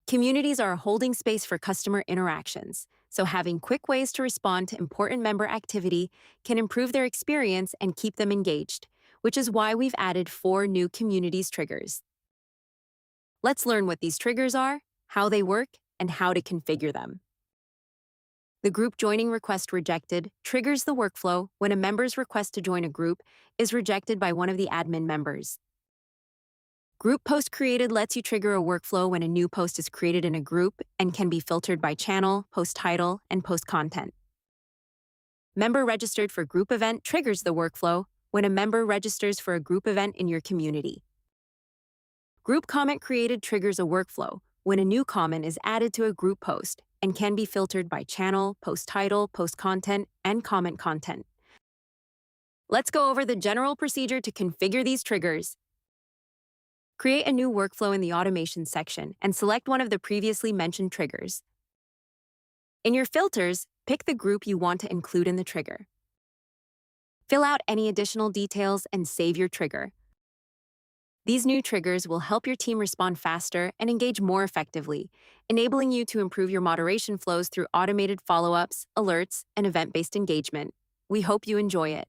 Communities are a holding space for customer interactions, so having quick ways to respond to important member activity can improve their experience and keep them engaged, which is why we've added 4 new communities triggers. Let's learn what these triggers are, how they work, and how to configure them. The group joining request rejected triggers the workflow when a member's request to join a group is rejected by one of the admin members. Group post created lets you trigger a workflow when a new post is created in a group and can be filtered by channel, post title, and post content. Member registered for group event triggers the workflow when a member registers for a group event in your community. Group comment created triggers a workflow when a new comment is added to a group post and can be filtered by channel, post title, post content, and comment content. Let's go over the general procedure to configure these triggers. Create a new workflow in the automation section and select one of the previously mentioned triggers. In your filters, pick the group you want to include in the trigger. Fill out any additional details and save your trigger. These new triggers will help your team respond faster and engage more effectively, enabling you to improve your moderation flows through automated follow-ups, alerts, and event-based engagement. We hope you enjoy it.